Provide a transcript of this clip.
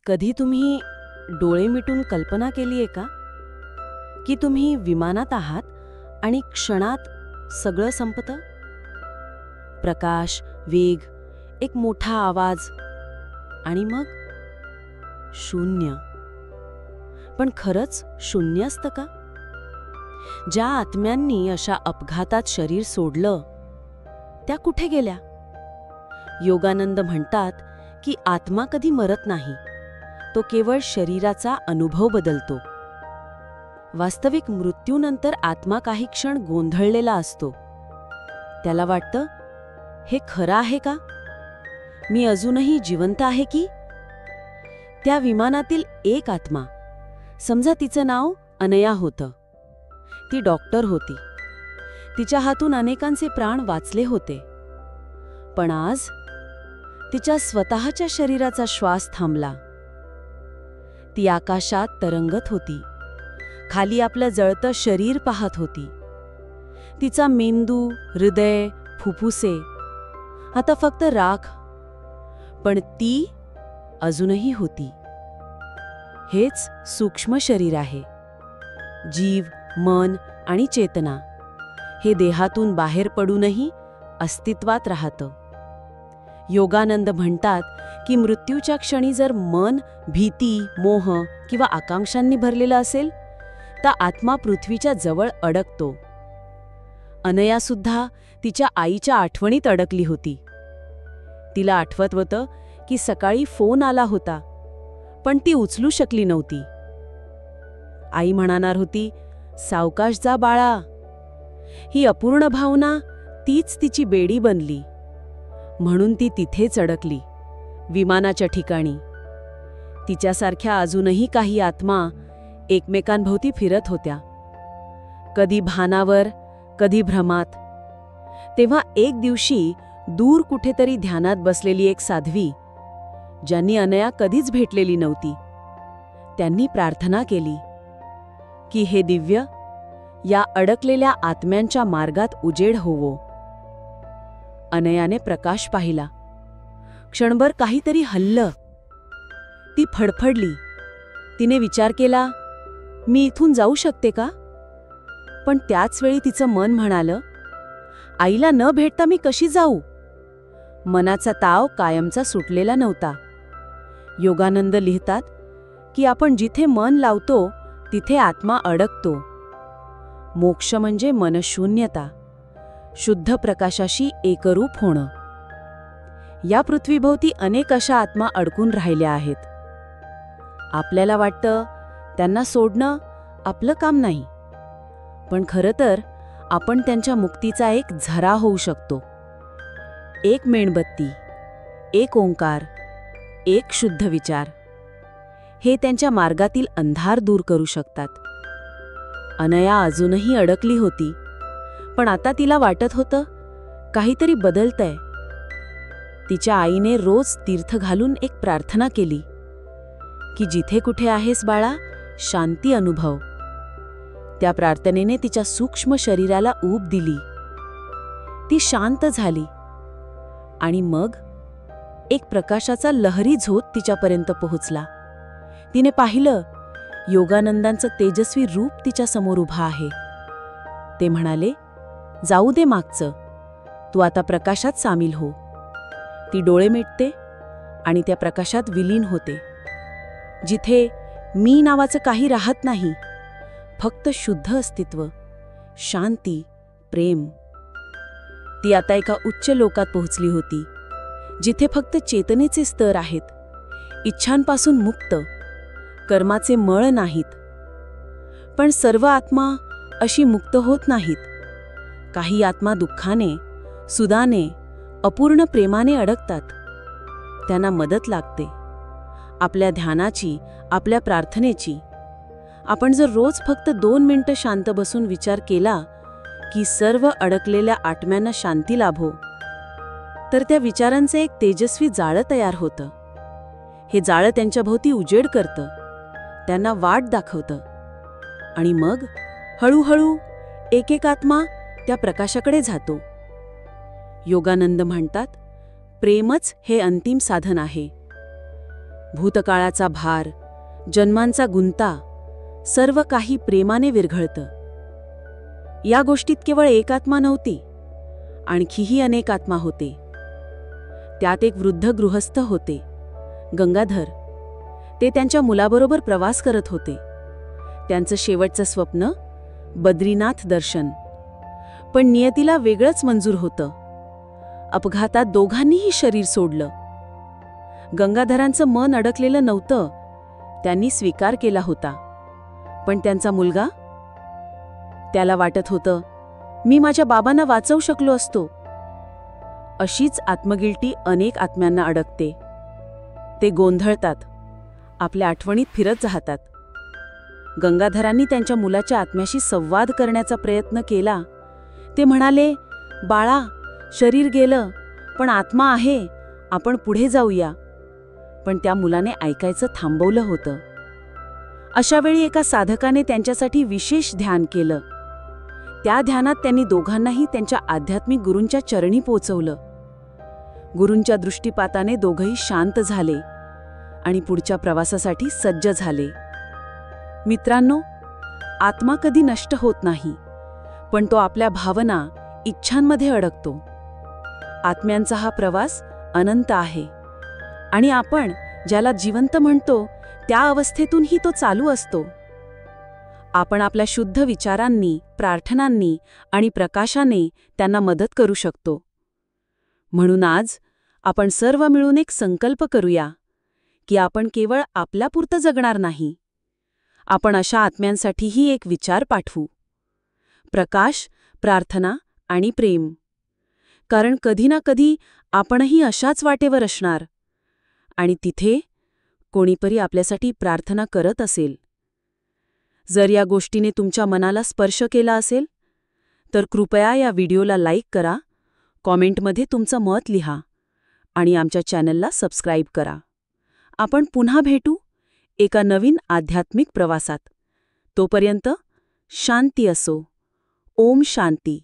कधी तुम्ही डोळे मिटून कल्पना केलीये का की तुम्ही विमानात आहात आणि क्षणात सगळं संपतं? प्रकाश, वेग, एक मोठा आवाज आणि मग शून्य. पण खरंच शून्य असतं का? ज्या आत्म्यांनी अशा अपघातात शरीर सोडलं त्या कुठे गेल्या? योगानंद म्हणतात की आत्मा कधी मरत नाही, तो केवळ शरीराचा अनुभव बदलतो. वास्तविक मृत्यूनंतर आत्मा काही क्षण गोंधळलेला असतो. त्याला वाटतं, हे खरं आहे का? मी अजूनही जिवंत आहे की? त्या विमानातील एक आत्मा, समजा तिचं नाव अनया होतं. ती डॉक्टर होती. तिच्या हातून अनेकांचे प्राण वाचले होते. पण आज तिच्या स्वतःच्या शरीराचा श्वास थांबला. ती आकाशात तरंगत होती. खाली आपलं जळतं शरीर पाहत होती. तिचा मेंदू, हृदय, फुफ्फुसे आता फक्त राख. पण ती अजूनही होती. हेच सूक्ष्म शरीर आहे. जीव, मन आणि चेतना हे देहातून बाहेर पडूनही अस्तित्वात राहतं. योगानंद म्हणतात की मृत्यूच्या क्षणी जर मन भीती, मोह किंवा आकांक्षांनी भरलेलं असेल तर आत्मा पृथ्वीच्या जवळ अडकतो. अनयासुद्धा तिच्या आईच्या आठवणीत अडकली होती. तिला आठवत होतं की सकाळी फोन आला होता, पण ती उचलू शकली नव्हती. आई म्हणणार होती, सावकाश जा बाळा. ही अपूर्ण भावना तीच तिची बेडी बनली. म्हणून ती तिथेच अडकली, विमानाच्या ठिकाणी. तिच्यासारख्या अजूनही काही आत्मा एकमेकांभोवती फिरत होत्या, कधी भानावर, कधी भ्रमात. तेव्हा एक दिवशी दूर कुठेतरी ध्यानात बसलेली एक साध्वी, ज्यांनी अनया कधीच भेटलेली नव्हती, त्यांनी प्रार्थना केली की हे दिव्य, या अडकलेल्या आत्म्यांच्या मार्गात उजेड होवो. अनयाने प्रकाश पाहिला. क्षणभर काहीतरी हललं. ती फडफडली. तिने विचार केला, मी इथून जाऊ शकते का? पण त्याच वेळी तिचं मन म्हणालं, आईला न भेटता मी कशी जाऊ? मनाचा ताव कायमचा सुटलेला नव्हता. योगानंद लिहितात की आपण जिथे मन लावतो तिथे आत्मा अडकतो. मोक्ष म्हणजे मनशून्यता, शुद्ध प्रकाशाशी एकरूप होणं. या पृथ्वीभोवती अनेक अशा आत्मा अडकून राहिल्या आहेत. आपल्याला वाटतं त्यांना सोडणं आपलं काम नाही, पण खरं तर आपण त्यांच्या मुक्तीचा एक झरा होऊ शकतो. एक मेणबत्ती, एक ओंकार, एक शुद्ध विचार, हे त्यांच्या मार्गातील अंधार दूर करू शकतात. अनया अजूनही अडकली होती, पण आता तिला वाटत होतं काहीतरी बदलतंय. तिच्या आईने रोज तीर्थ घालून एक प्रार्थना केली की जिथे कुठे आहेस बाळा, शांती अनुभव. त्या प्रार्थनेने तिच्या सूक्ष्म शरीराला ऊब दिली. ती शांत झाली आणि मग एक प्रकाशाचा लहरी झोत तिच्यापर्यंत पोहोचला. तिने पाहिलं, योगानंदांचं तेजस्वी रूप तिच्या समोर उभा आहे. ते म्हणाले, जाऊ दे मागचं, तू आता प्रकाशात सामील हो. ती डोळे मिटते आणि त्या प्रकाशात विलीन होते, जिथे मी नावाचं काही राहत नाही, फक्त शुद्ध अस्तित्व, शांती, प्रेम. ती आता एका उच्च लोकात पोहोचली होती, जिथे फक्त चेतनेचे स्तर आहेत, इच्छांपासून मुक्त, कर्माचे मळ नाहीत. पण सर्व आत्मा अशी मुक्त होत नाहीत. काही आत्मा दुःखाने, सुदाने, अपूर्ण प्रेमाने अडकतात. त्यांना मदत लागते, आपल्या ध्यानाची, आपल्या प्रार्थनेची. आपण जर रोज फक्त 2 मिनिटं शांत बसून विचार केला की सर्व अडकलेल्या आत्म्यांना शांती लाभो, तर त्या विचारांचं एक तेजस्वी जाळं तयार होतं. हे जाळं त्यांच्या भोवती उजेड करतं, त्यांना वाट दाखवतं. आणि मग हळूहळू एक एक आत्मा त्या प्रकाशाकडे जातो. योगानंद म्हणतात, प्रेमच हे अंतिम साधन आहे. भूतकाळाचा भार, जन्मांचा गुंता, सर्व काही प्रेमाने विरघळतं. या गोष्टीत केवळ एक आत्मा नव्हती, आणखीही अनेक आत्मा होते. त्यात एक वृद्ध गृहस्थ होते, गंगाधर. ते त्यांच्या मुलाबरोबर प्रवास करत होते. त्यांचं शेवटचं स्वप्न बद्रीनाथ दर्शन. पण नियतीला वेगळंच मंजूर होतं. अपघातात दोघांनीही शरीर सोडलं. गंगाधरांचं मन अडकलेलं नव्हतं, त्यांनी स्वीकार केला होता. पण त्यांचा मुलगा, त्याला वाटत होतं, मी माझ्या बाबांना वाचवू शकलो असतो. अशीच आत्मगिल्टी अनेक आत्म्यांना अडकते. ते गोंधळतात, आपल्या आठवणीत फिरत राहतात. गंगाधरांनी त्यांच्या मुलाच्या आत्म्याशी संवाद करण्याचा प्रयत्न केला. ते म्हणाले, बाळा, शरीर गेलं, पण आत्मा आहे, आपण पुढे जाऊया. पण त्या मुलाने ऐकायचं थांबवलं होतं. अशावेळी एका साधकाने त्यांच्यासाठी विशेष ध्यान केलं. त्या ध्यानात त्यांनी दोघांनाही त्यांच्या आध्यात्मिक गुरूंच्या चरणी पोचवलं. गुरूंच्या दृष्टिपाताने दोघंही शांत झाले आणि पुढच्या प्रवासासाठी सज्ज झाले. मित्रांनो, आत्मा कधी नष्ट होत नाही, पण तो आपल्या भावना, इच्छांमध्ये अडकतो. आत्म्यांचा हा प्रवास अनंत आहे आणि आपण ज्याला जिवंत म्हणतो त्या अवस्थेतूनही तो चालू असतो. आपण आपल्या शुद्ध विचारांनी, प्रार्थनांनी आणि प्रकाशाने त्यांना मदत करू शकतो. म्हणून आज आपण सर्व मिळून एक संकल्प करूया की आपण केवळ आपल्यापुरतं जगणार नाही. आपण अशा आत्म्यांसाठीही एक विचार पाठवू. प्रकाश, प्रार्थना आणि प्रेम. कारण कधी ना कधी आपणही अशाच वाटेवर असणार आणि तिथे कोणीतरी आपल्यासाठी प्रार्थना करत असेल. जर या गोष्टीने तुमच्या मनाला स्पर्श केला असेल तर कृपया या व्हिडिओला लाईक करा, कॉमेंटमध्ये तुमचं मत लिहा आणि आमच्या चॅनलला सबस्क्राईब करा. आपण पुन्हा भेटू एका नवीन आध्यात्मिक प्रवासात. तोपर्यंत शांती असो. ओम शांती.